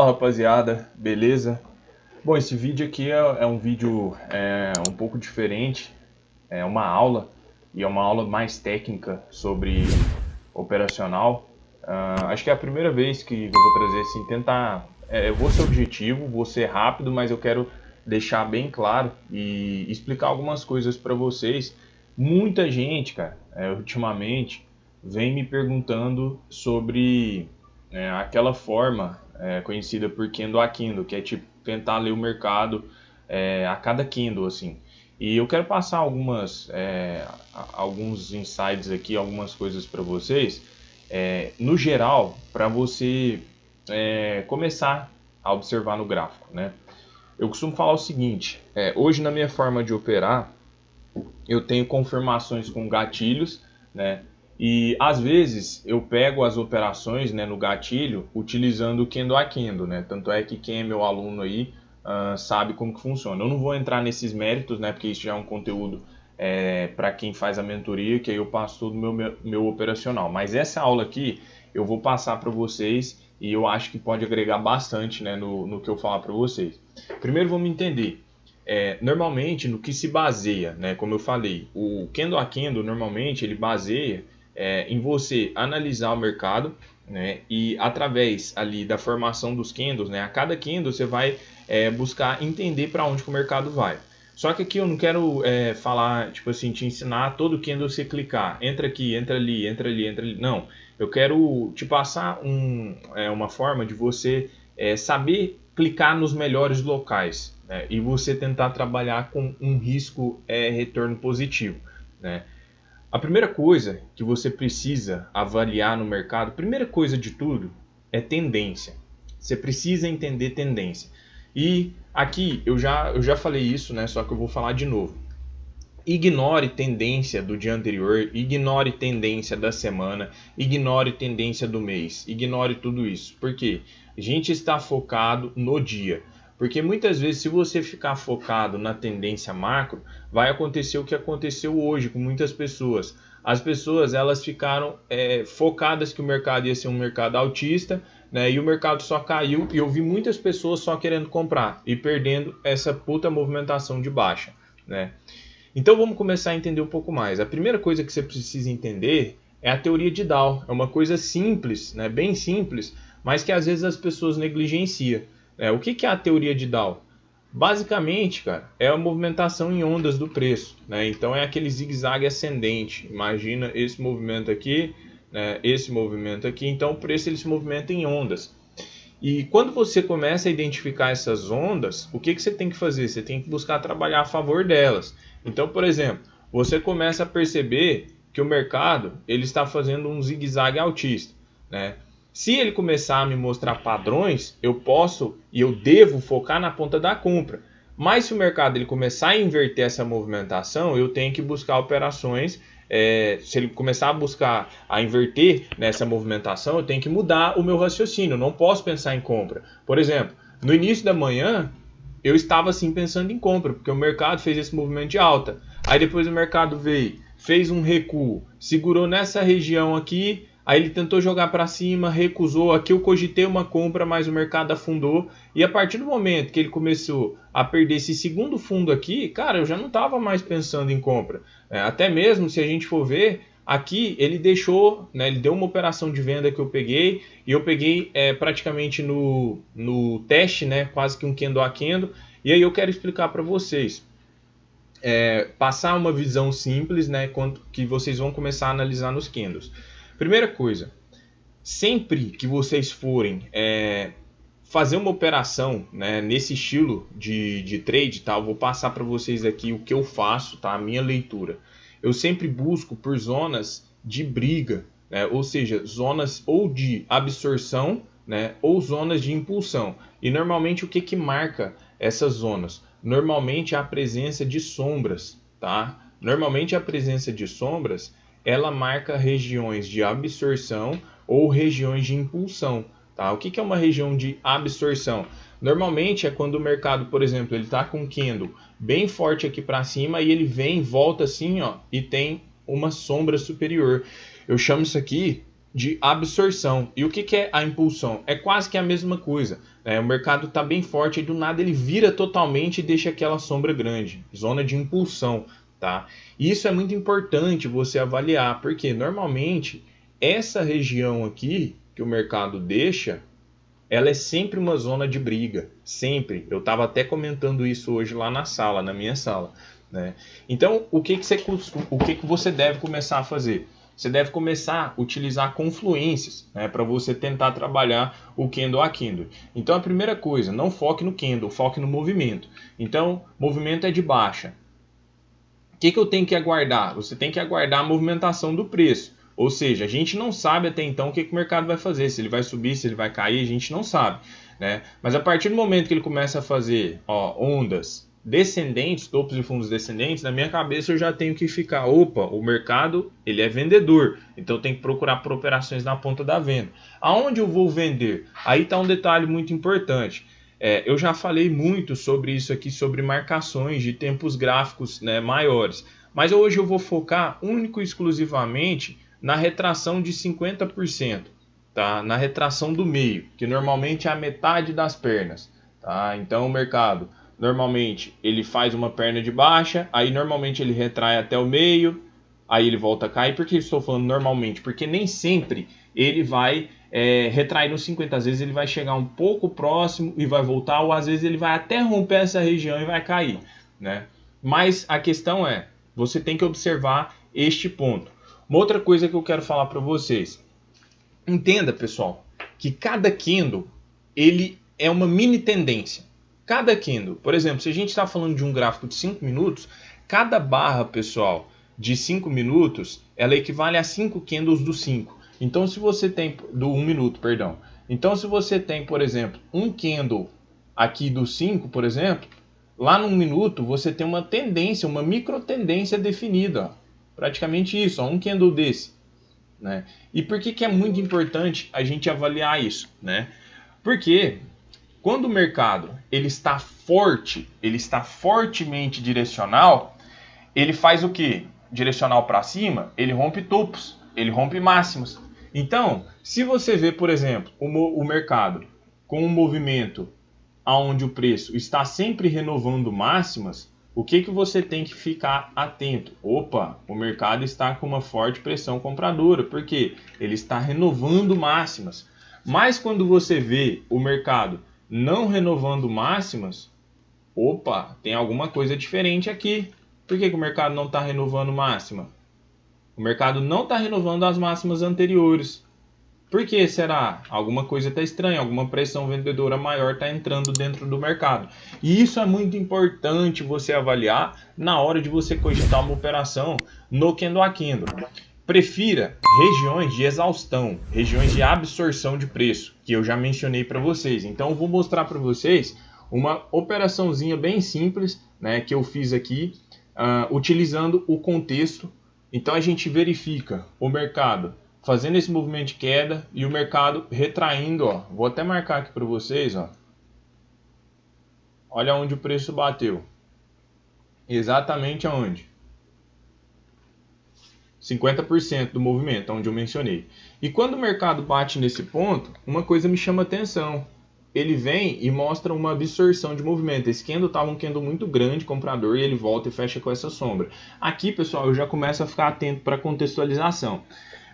rapaziada, beleza? Bom, esse vídeo aqui é um vídeo um pouco diferente, é uma aula e é uma aula mais técnica sobre operacional. Acho que é a primeira vez que eu vou trazer assim, eu vou ser objetivo, vou ser rápido, mas eu quero deixar bem claro e explicar algumas coisas para vocês. Muita gente, cara, ultimamente vem me perguntando sobre aquela forma conhecida por candle a candle, que é tipo tentar ler o mercado a cada candle, assim. E eu quero passar alguns insights aqui, algumas coisas para vocês, no geral, para você começar a observar no gráfico, né? Eu costumo falar o seguinte, hoje na minha forma de operar, eu tenho confirmações com gatilhos, né? E às vezes eu pego as operações, né, no gatilho utilizando o candle a candle, né? Tanto é que quem é meu aluno aí sabe como que funciona. Eu não vou entrar nesses méritos, né? Porque isso já é um conteúdo para quem faz a mentoria, que aí eu passo todo o meu operacional. Mas essa aula aqui eu vou passar para vocês e eu acho que pode agregar bastante, né, no que eu falar para vocês. Primeiro vamos entender. Normalmente no que se baseia, né, como eu falei, o candle a candle normalmente ele baseia em você analisar o mercado, né, e através ali da formação dos candles, né, a cada candle você vai buscar entender para onde que o mercado vai. Só que aqui eu não quero falar, tipo assim, te ensinar todo candle você clicar, entra aqui, entra ali, entra ali, entra ali. Não, eu quero te passar uma forma de você saber clicar nos melhores locais, né, e você tentar trabalhar com um risco retorno positivo, né. A primeira coisa que você precisa avaliar no mercado, primeira coisa de tudo, é tendência. Você precisa entender tendência. E aqui eu já falei isso, né? Só que eu vou falar de novo. Ignore tendência do dia anterior, ignore tendência da semana, ignore tendência do mês, ignore tudo isso. Por quê? A gente está focado no dia. Porque muitas vezes, se você ficar focado na tendência macro, vai acontecer o que aconteceu hoje com muitas pessoas. As pessoas elas ficaram focadas que o mercado ia ser um mercado altista, né, e o mercado só caiu e eu vi muitas pessoas só querendo comprar e perdendo essa puta movimentação de baixa, né? Então vamos começar a entender um pouco mais. A primeira coisa que você precisa entender é a teoria de Dow. É uma coisa simples, né, bem simples, mas que às vezes as pessoas negligenciam. O que é a teoria de Dow? Basicamente, cara, é a movimentação em ondas do preço, né? Então é aquele zigue-zague ascendente. Imagina esse movimento aqui, né? Esse movimento aqui. Então o preço ele se movimenta em ondas. E quando você começa a identificar essas ondas, o que você tem que fazer? Você tem que buscar trabalhar a favor delas. Então, por exemplo, você começa a perceber que o mercado ele está fazendo um zigue-zague altista, né? Se ele começar a me mostrar padrões, eu posso e eu devo focar na ponta da compra. Mas se o mercado ele começar a inverter essa movimentação, eu tenho que buscar operações. Se ele começar a inverter nessa movimentação, eu tenho que mudar o meu raciocínio. Eu não posso pensar em compra. Por exemplo, no início da manhã, eu estava assim pensando em compra, porque o mercado fez esse movimento de alta. Aí depois o mercado veio, fez um recuo, segurou nessa região aqui. Aí ele tentou jogar para cima, recusou. Aqui eu cogitei uma compra, mas o mercado afundou. E a partir do momento que ele começou a perder esse segundo fundo aqui, cara, eu já não estava mais pensando em compra. Até mesmo se a gente for ver, aqui ele deixou, né, ele deu uma operação de venda que eu peguei. E eu peguei praticamente no teste, né, quase que um candle a candle. E aí eu quero explicar para vocês. Passar uma visão simples, né, que vocês vão começar a analisar nos candles. Primeira coisa, sempre que vocês forem fazer uma operação, né, nesse estilo de trade, tá? Eu vou passar para vocês aqui o que eu faço, tá? A minha leitura. Eu sempre busco por zonas de briga, né? Ou seja, zonas ou de absorção, né, ou zonas de impulsão. E normalmente o que marca essas zonas? Normalmente a presença de sombras, tá? Normalmente a presença de sombras ela marca regiões de absorção ou regiões de impulsão, tá? O que é uma região de absorção? Normalmente é quando o mercado, por exemplo, ele está com um candle bem forte aqui para cima e ele vem, volta assim, ó, e tem uma sombra superior. Eu chamo isso aqui de absorção. E o que é a impulsão? É quase que a mesma coisa. O mercado está bem forte e do nada ele vira totalmente e deixa aquela sombra grande. Zona de impulsão. Tá? E isso é muito importante você avaliar, porque normalmente essa região aqui que o mercado deixa, ela é sempre uma zona de briga. Sempre. Eu estava até comentando isso hoje lá na sala, na minha sala. Né? Então, o que você deve começar a fazer? Você deve começar a utilizar confluências, né, para você tentar trabalhar o candle a candle. Então, a primeira coisa, não foque no candle, foque no movimento. Então, movimento é de baixa. O que eu tenho que aguardar? Você tem que aguardar a movimentação do preço. Ou seja, a gente não sabe até então o que o mercado vai fazer. Se ele vai subir, se ele vai cair, a gente não sabe. Né? Mas a partir do momento que ele começa a fazer ondas descendentes, topos e fundos descendentes, na minha cabeça eu já tenho que ficar, opa, o mercado ele é vendedor, então eu tenho que procurar por operações na ponta da venda. Aonde eu vou vender? Aí está um detalhe muito importante. Eu já falei muito sobre isso aqui, sobre marcações de tempos gráficos, né, maiores, mas hoje eu vou focar único e exclusivamente na retração de 50%, tá? Na retração do meio, que normalmente é a metade das pernas. Tá? Então o mercado normalmente ele faz uma perna de baixa, aí normalmente ele retrai até o meio, aí ele volta a cair. Por que estou falando normalmente? Porque nem sempre ele vai retrair nos 50, às vezes ele vai chegar um pouco próximo e vai voltar, ou às vezes ele vai até romper essa região e vai cair. Né? Mas a questão é, você tem que observar este ponto. Uma outra coisa que eu quero falar para vocês, entenda pessoal, que cada candle ele é uma mini tendência. Cada candle, por exemplo, se a gente está falando de um gráfico de 5 minutos, cada barra, pessoal, de 5 minutos, ela equivale a 5 candles do 5. Então, se você tem, do 1 minuto, perdão. Então, se você tem, por exemplo, um candle aqui do 5, por exemplo, lá no 1 minuto você tem uma tendência, uma micro tendência definida. Ó. Praticamente isso, ó, um candle desse. Né? E por que é muito importante a gente avaliar isso? Né? Porque quando o mercado ele está forte, ele está fortemente direcional, ele faz o quê? Direcional para cima, ele rompe topos, ele rompe máximos. Então, se você vê, por exemplo, o mercado com um movimento onde o preço está sempre renovando máximas, o que você tem que ficar atento? Opa, o mercado está com uma forte pressão compradora, porque ele está renovando máximas. Mas quando você vê o mercado não renovando máximas, opa, tem alguma coisa diferente aqui. Por que o mercado não está renovando máxima? O mercado não está renovando as máximas anteriores. Por que será? Alguma coisa está estranha, alguma pressão vendedora maior está entrando dentro do mercado. E isso é muito importante você avaliar na hora de você cogitar uma operação no candle a candle. Prefira regiões de exaustão, regiões de absorção de preço, que eu já mencionei para vocês. Então eu vou mostrar para vocês uma operaçãozinha bem simples, né, que eu fiz aqui, utilizando o contexto. Então a gente verifica o mercado fazendo esse movimento de queda e o mercado retraindo. Ó. Vou até marcar aqui para vocês. Ó. Olha onde o preço bateu. Exatamente aonde? 50% do movimento, onde eu mencionei. E quando o mercado bate nesse ponto, uma coisa me chama atenção. Ele vem e mostra uma absorção de movimento. Esse candle estava um candle muito grande, comprador, e ele volta e fecha com essa sombra. Aqui, pessoal, eu já começo a ficar atento para a contextualização.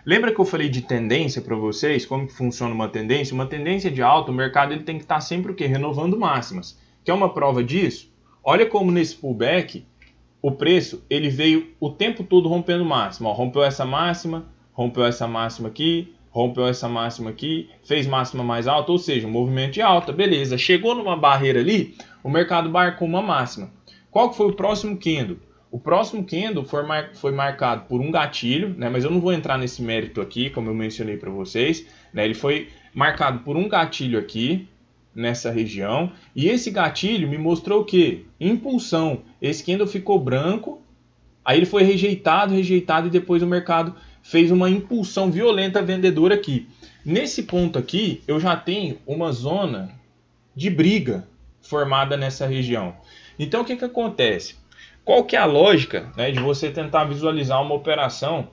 Lembra que eu falei de tendência para vocês? Como que funciona uma tendência? Uma tendência de alta, o mercado ele tem que estar sempre o quê? Renovando máximas. Quer uma prova disso? Olha como nesse pullback, o preço ele veio o tempo todo rompendo máxima. Ó, rompeu essa máxima aqui, rompeu essa máxima aqui, fez máxima mais alta, ou seja, um movimento de alta, beleza. Chegou numa barreira ali, o mercado marcou uma máxima. Qual que foi o próximo candle? O próximo candle foi marcado por um gatilho, né, mas eu não vou entrar nesse mérito aqui, como eu mencionei para vocês. Né, ele foi marcado por um gatilho aqui, nessa região, e esse gatilho me mostrou o quê? Impulsão. Esse candle ficou branco, aí ele foi rejeitado, e depois o mercado fez uma impulsão violenta vendedora aqui. Nesse ponto aqui, eu já tenho uma zona de briga formada nessa região. Então, o que acontece? Qual que é a lógica, né, de você tentar visualizar uma operação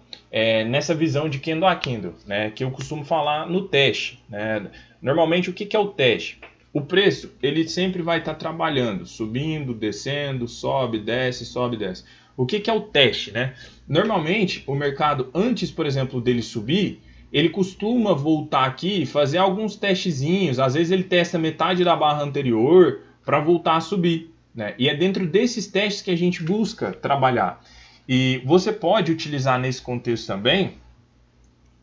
nessa visão de candle a candle, né, que eu costumo falar no teste, né? Normalmente, o que é o teste? O preço, ele sempre vai estar trabalhando, subindo, descendo, sobe, desce, sobe, desce. O que é o teste, né? Normalmente, o mercado, antes, por exemplo, dele subir, ele costuma voltar aqui e fazer alguns testezinhos. Às vezes ele testa metade da barra anterior para voltar a subir, né? E é dentro desses testes que a gente busca trabalhar. E você pode utilizar nesse contexto também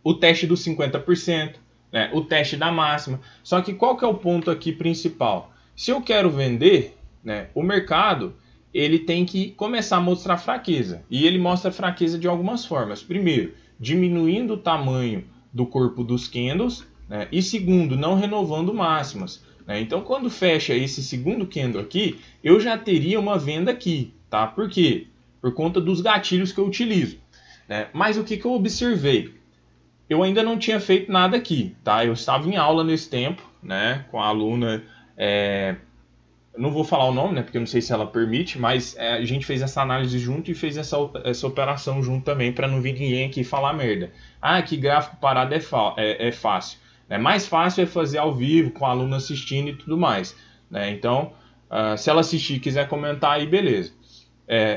o teste dos 50%, né? O teste da máxima. Só que qual que é o ponto aqui principal? Se eu quero vender, né, o mercado ele tem que começar a mostrar fraqueza. E ele mostra fraqueza de algumas formas. Primeiro, diminuindo o tamanho do corpo dos candles, né? E segundo, não renovando máximas, né? Então, quando fecha esse segundo candle aqui, eu já teria uma venda aqui, tá? Por quê? Por conta dos gatilhos que eu utilizo, né? Mas o que eu observei? Eu ainda não tinha feito nada aqui, tá? Eu estava em aula nesse tempo, né? Com a aluna, não vou falar o nome, né? Porque eu não sei se ela permite, mas a gente fez essa análise junto e fez essa operação junto também, para não vir ninguém aqui falar merda. Ah, que gráfico parado é fácil. Mais fácil é fazer ao vivo, com a aluna assistindo e tudo mais, né? Então, se ela assistir e quiser comentar aí, beleza.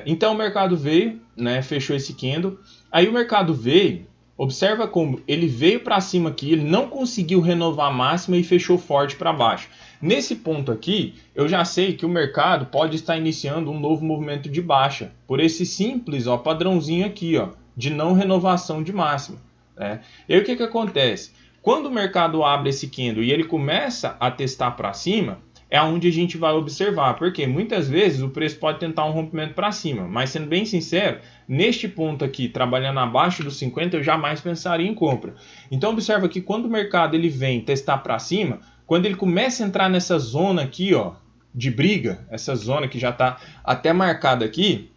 Então o mercado veio, né? Fechou esse candle. Aí o mercado veio, observa como ele veio para cima aqui, ele não conseguiu renovar a máxima e fechou forte para baixo. Nesse ponto aqui, eu já sei que o mercado pode estar iniciando um novo movimento de baixa, por esse simples padrãozinho aqui, de não renovação de máxima, né? E aí o que acontece? Quando o mercado abre esse candle e ele começa a testar para cima, é onde a gente vai observar, porque muitas vezes o preço pode tentar um rompimento para cima, mas sendo bem sincero, neste ponto aqui, trabalhando abaixo dos 50, eu jamais pensaria em compra. Então observa que quando o mercado ele vem testar para cima, quando ele começa a entrar nessa zona aqui, de briga, essa zona que já está até marcada aqui,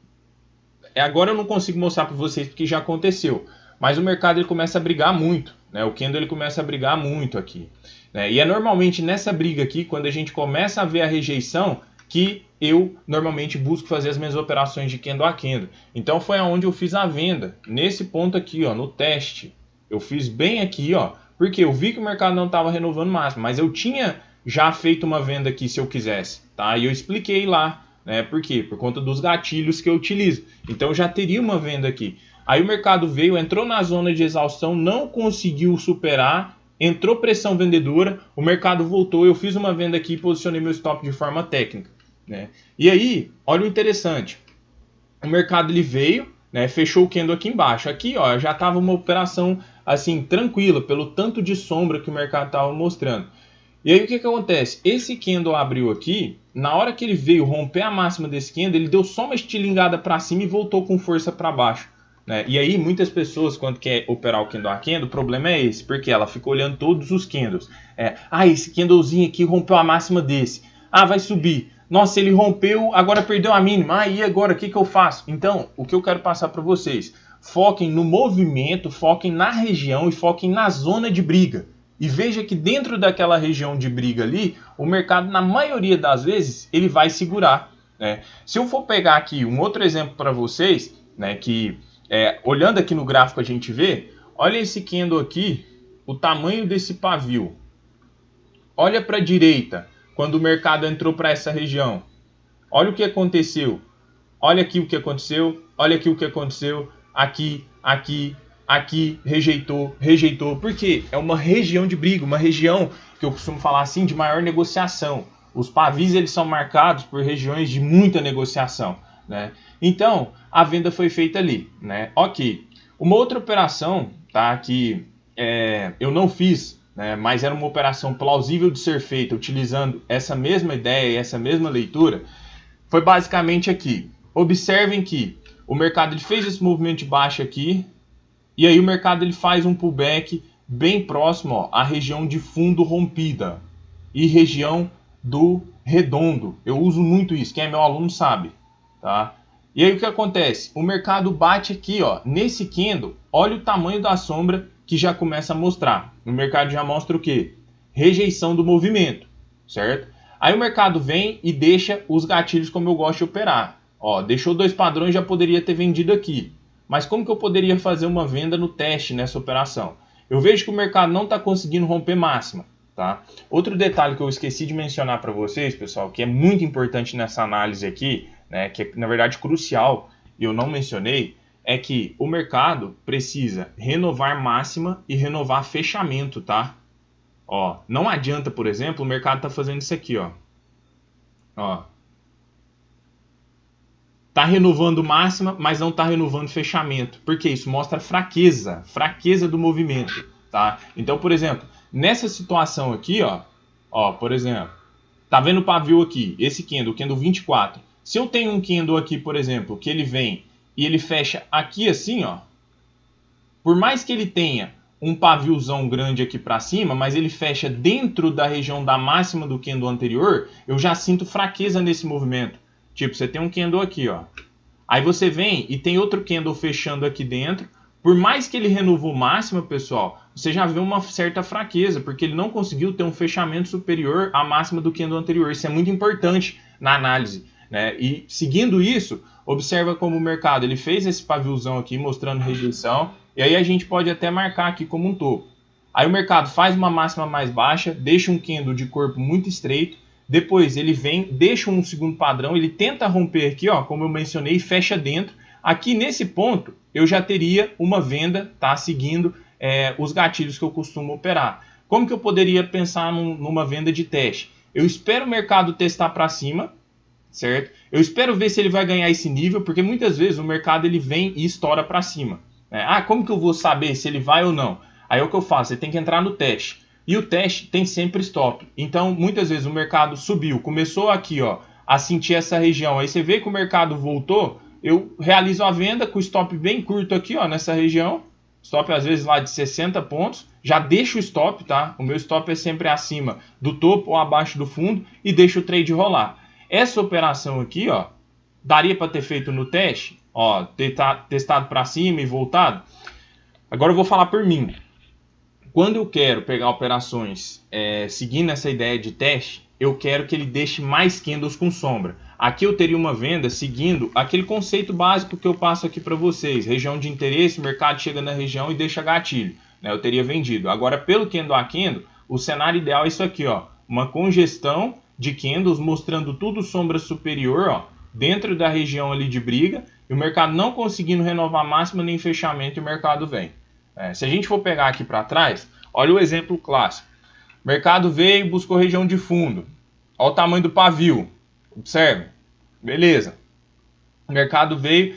agora eu não consigo mostrar para vocês porque já aconteceu, mas o mercado ele começa a brigar muito, né? O candle ele começa a brigar muito aqui, né? E é normalmente nessa briga aqui, quando a gente começa a ver a rejeição, que eu normalmente busco fazer as minhas operações de candle a candle. Então foi aonde eu fiz a venda, nesse ponto aqui, no teste. Eu fiz bem aqui, porque eu vi que o mercado não estava renovando máximo, mas eu tinha já feito uma venda aqui se eu quisesse, tá? E eu expliquei lá, né? Por quê? Por conta dos gatilhos que eu utilizo. Então eu já teria uma venda aqui. Aí o mercado veio, entrou na zona de exaustão, não conseguiu superar, entrou pressão vendedora, o mercado voltou, eu fiz uma venda aqui e posicionei meu stop de forma técnica, né? E aí, olha o interessante. O mercado ele veio, né, fechou o candle aqui embaixo. Aqui, já estava uma operação assim tranquila, pelo tanto de sombra que o mercado estava mostrando. E aí o que acontece? Esse candle abriu aqui, na hora que ele veio romper a máxima desse candle, ele deu só uma estilingada para cima e voltou com força para baixo, né? E aí muitas pessoas, quando quer operar o candle a candle, o problema é esse, porque ela fica olhando todos os candles. Esse candlezinho aqui rompeu a máxima desse. Vai subir. Nossa, ele rompeu, agora perdeu a mínima. E agora, o que eu faço? Então, o que eu quero passar para vocês? Foquem no movimento, foquem na região e foquem na zona de briga. E veja que dentro daquela região de briga ali, o mercado, na maioria das vezes, ele vai segurar, né? Se eu for pegar aqui um outro exemplo para vocês, né, que olhando aqui no gráfico a gente vê, olha esse candle aqui, o tamanho desse pavio. Olha para a direita, quando o mercado entrou para essa região. Olha o que aconteceu. Olha aqui o que aconteceu. Olha aqui o que aconteceu. Aqui, aqui, aqui. Rejeitou, rejeitou. Por quê? É uma região de briga. Uma região que eu costumo falar assim de maior negociação. Os pavis eles são marcados por regiões de muita negociação, né? Então, a venda foi feita ali, né? Ok. Uma outra operação, tá? Que eu não fiz, né, mas era uma operação plausível de ser feita utilizando essa mesma ideia e essa mesma leitura, foi basicamente aqui. Observem que o mercado ele fez esse movimento de baixa aqui, e aí o mercado ele faz um pullback bem próximo à região de fundo rompida e região do redondo. Eu uso muito isso, quem é meu aluno sabe, tá? E aí o que acontece? O mercado bate aqui, nesse candle, olha o tamanho da sombra que já começa a mostrar. O mercado já mostra o quê? Rejeição do movimento, certo? Aí o mercado vem e deixa os gatilhos como eu gosto de operar. Deixou dois padrões, já poderia ter vendido aqui. mas como que eu poderia fazer uma venda no teste nessa operação? Eu vejo que o mercado não está conseguindo romper máxima. Tá? Outro detalhe que eu esqueci de mencionar para vocês, pessoal, que é muito importante nessa análise aqui, né, que é na verdade crucial e eu não mencionei, é que o mercado precisa renovar máxima e renovar fechamento, tá? Ó, não adianta, por exemplo, o mercado tá fazendo isso aqui, ó. Ó. Tá renovando máxima, mas não tá renovando fechamento. Porque isso mostra fraqueza do movimento, tá? Então, por exemplo, nessa situação aqui, ó, por exemplo, tá vendo o pavio aqui, esse candle, o candle 24. Se eu tenho um candle aqui, por exemplo, que ele vem e ele fecha aqui assim, ó, por mais que ele tenha um paviozão grande aqui para cima, mas ele fecha dentro da região da máxima do candle anterior, eu já sinto fraqueza nesse movimento. Tipo, você tem um candle aqui, ó. Aí você vem e tem outro candle fechando aqui dentro. Por mais que ele renovou máxima, pessoal, você já vê uma certa fraqueza, porque ele não conseguiu ter um fechamento superior à máxima do candle anterior. Isso é muito importante na análise, né? E seguindo isso, observa como o mercado ele fez esse paviozão aqui mostrando rejeição, e aí a gente pode até marcar aqui como um topo. Aí o mercado faz uma máxima mais baixa, deixa um candle de corpo muito estreito, depois ele vem, deixa um segundo padrão, ele tenta romper aqui, ó, como eu mencionei, fecha dentro. Aqui nesse ponto eu já teria uma venda, tá, seguindo os gatilhos que eu costumo operar. Como que eu poderia pensar numa venda de teste? Eu espero o mercado testar para cima, certo? Eu espero ver se ele vai ganhar esse nível, porque muitas vezes o mercado ele vem e estoura para cima. Né? Ah, como que eu vou saber se ele vai ou não? Aí é o que eu faço, você tem que entrar no teste. E o teste tem sempre stop. Então, muitas vezes o mercado subiu, começou aqui, ó, a sentir essa região. Aí você vê que o mercado voltou, eu realizo a venda com o stop bem curto aqui, ó, nessa região. Stop às vezes lá de 60 pontos. Já deixo o stop, tá? O meu stop é sempre acima do topo ou abaixo do fundo e deixo o trade rolar. Essa operação aqui, ó, daria para ter feito no teste, ó, ter testado para cima e voltado. Agora eu vou falar por mim. Quando eu quero pegar operações seguindo essa ideia de teste, eu quero que ele deixe mais candles com sombra. Aqui eu teria uma venda seguindo aquele conceito básico que eu passo aqui para vocês. Região de interesse, o mercado chega na região e deixa gatilho. Né? Eu teria vendido. Agora, pelo candle a candle, o cenário ideal é isso aqui, ó, uma congestão de candles mostrando tudo sombra superior, ó, dentro da região ali de briga, e o mercado não conseguindo renovar máxima nem fechamento e o mercado vem. Se a gente for pegar aqui para trás, olha o exemplo clássico. O mercado veio e buscou região de fundo. Olha o tamanho do pavio. Observe. Beleza. O mercado veio...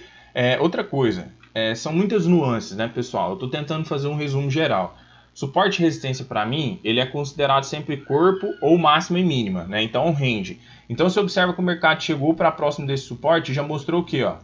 outra coisa. São muitas nuances, né, pessoal? Eu estou tentando fazer um resumo geral. Suporte e resistência, para mim, ele é considerado sempre corpo ou máxima e mínima. Né? Então, um range. Então, você observa que o mercado chegou para próximo desse suporte e já mostrou o quê? Ó?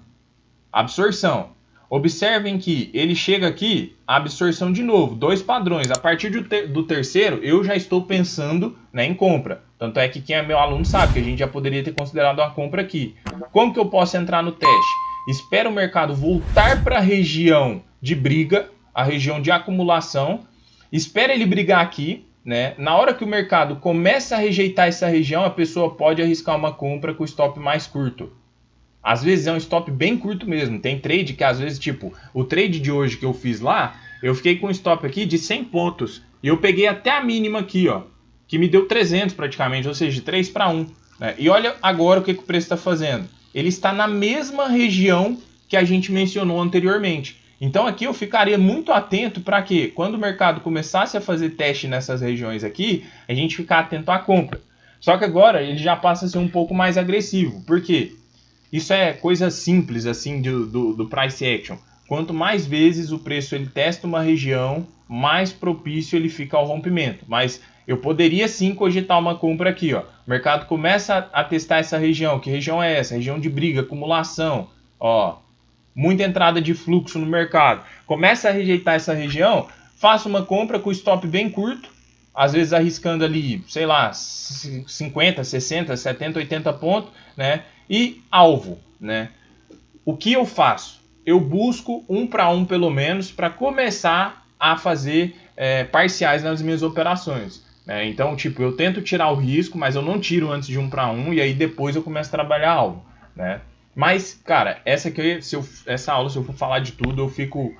Absorção. Observem que ele chega aqui, a absorção de novo, dois padrões. A partir do terceiro, eu já estou pensando, né, em compra. Tanto é que quem é meu aluno sabe que a gente já poderia ter considerado a compra aqui. Como que eu posso entrar no teste? Espero o mercado voltar para a região de briga, a região de acumulação. Espera ele brigar aqui, né? Na hora que o mercado começa a rejeitar essa região, a pessoa pode arriscar uma compra com o stop mais curto. Às vezes é um stop bem curto mesmo. Tem trade que às vezes, tipo, o trade de hoje que eu fiz lá, eu fiquei com um stop aqui de 100 pontos. E eu peguei até a mínima aqui, ó, que me deu 300 praticamente, ou seja, de 3 para 1. Né? E olha agora o que o preço está fazendo. Ele está na mesma região que a gente mencionou anteriormente. Então aqui eu ficaria muito atento para que, quando o mercado começasse a fazer teste nessas regiões aqui, a gente ficar atento à compra. Só que agora ele já passa a ser um pouco mais agressivo. Por quê? Isso é coisa simples assim do price action. Quanto mais vezes o preço ele testa uma região, mais propício ele fica ao rompimento. Mas eu poderia sim cogitar uma compra aqui. Ó. O mercado começa a testar essa região. Que região é essa? Região de briga, acumulação. Ó, muita entrada de fluxo no mercado. Começa a rejeitar essa região, faça uma compra com stop bem curto. Às vezes arriscando ali, sei lá, 50, 60, 70, 80 pontos, né? E alvo, né? O que eu faço? Eu busco 1 para 1 pelo menos para começar a fazer parciais nas minhas operações. Né? Então, tipo, eu tento tirar o risco, mas eu não tiro antes de 1 para 1 e aí depois eu começo a trabalhar alvo. Né? Mas, cara, essa aula, se eu for falar de tudo, eu fico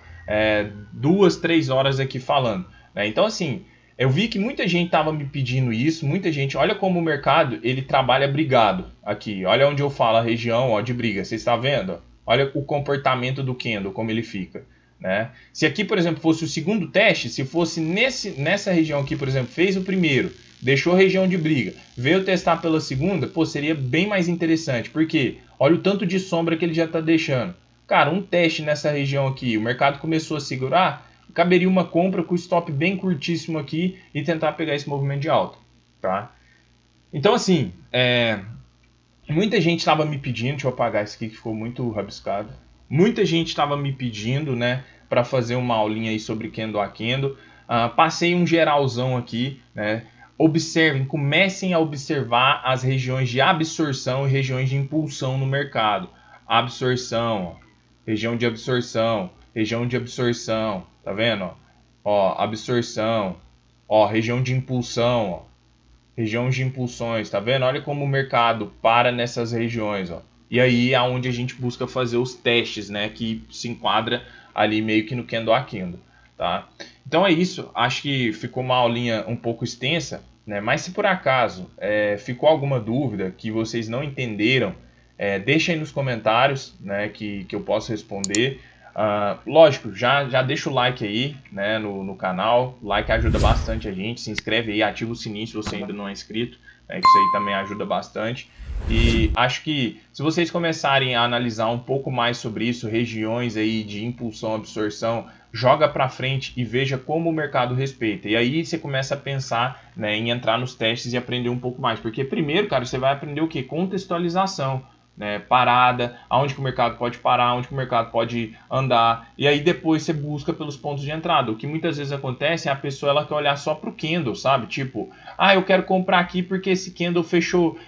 2, 3 horas aqui falando, né? Então, assim, eu vi que muita gente estava me pedindo isso, muita gente. Olha como o mercado ele trabalha brigado aqui. Olha onde eu falo a região, ó, de briga. Você está vendo? Olha o comportamento do candle, como ele fica, né? Se aqui, por exemplo, fosse o segundo teste, se fosse nessa região aqui, por exemplo, fez o primeiro, deixou a região de briga, veio testar pela segunda, pô, seria bem mais interessante. Por quê? Olha o tanto de sombra que ele já está deixando. Cara, um teste nessa região aqui, o mercado começou a segurar, caberia uma compra com stop bem curtíssimo aqui e tentar pegar esse movimento de alta, tá? Então, assim, muita gente estava me pedindo, deixa eu apagar isso aqui que ficou muito rabiscado. Muita gente estava me pedindo, né, para fazer uma aulinha aí sobre Kendo a Kendo. Passei um geralzão aqui, né? Observem, comecem a observar as regiões de absorção e regiões de impulsão no mercado. Absorção, ó, região de absorção, tá vendo? Ó, absorção, ó, região de impulsão, ó, região de impulsões, tá vendo? Olha como o mercado para nessas regiões, ó. E aí é onde a gente busca fazer os testes, né, que se enquadra ali meio que no Kendo a Kendo, tá? Então é isso, acho que ficou uma aulinha um pouco extensa, né? Mas se por acaso ficou alguma dúvida que vocês não entenderam, deixa aí nos comentários, né, que eu posso responder. Lógico, já deixa o like aí, né, no canal. O like ajuda bastante a gente. Se inscreve aí, ativa o sininho se você ainda não é inscrito, né, que isso aí também ajuda bastante. E acho que se vocês começarem a analisar um pouco mais sobre isso, regiões aí de impulsão, absorção, joga para frente e veja como o mercado respeita. E aí você começa a pensar, né, em entrar nos testes e aprender um pouco mais. Porque primeiro, cara, você vai aprender o quê? Contextualização, né, parada, aonde que o mercado pode parar, aonde que o mercado pode andar, e aí depois você busca pelos pontos de entrada. O que muitas vezes acontece é a pessoa ela quer olhar só para o candle, sabe? Tipo, eu quero comprar aqui porque esse candle fechou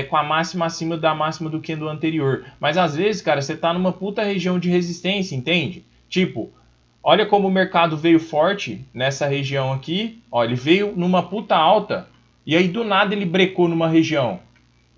com a máxima acima da máxima do candle anterior. Mas às vezes, cara, você tá numa puta região de resistência, entende? Tipo, olha como o mercado veio forte nessa região aqui, ó, ele veio numa puta alta, e aí do nada ele brecou numa região.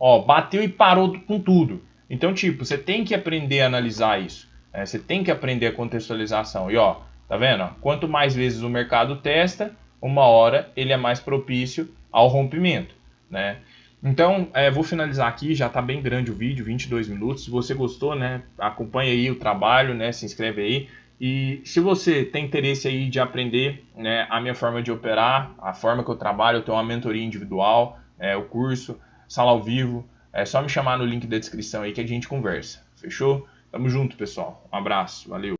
Ó, bateu e parou com tudo. Então, tipo, você tem que aprender a analisar isso, né? Você tem que aprender a contextualização. E ó, tá vendo? Quanto mais vezes o mercado testa, uma hora ele é mais propício ao rompimento, né? Então, vou finalizar aqui, já tá bem grande o vídeo, 22 minutos. Se você gostou, né, acompanha aí o trabalho, né, se inscreve aí. E se você tem interesse aí de aprender, né, a minha forma de operar, a forma que eu trabalho, eu tenho uma mentoria individual, o curso, sala ao vivo, é só me chamar no link da descrição aí que a gente conversa. Fechou? Tamo junto, pessoal. Um abraço, valeu.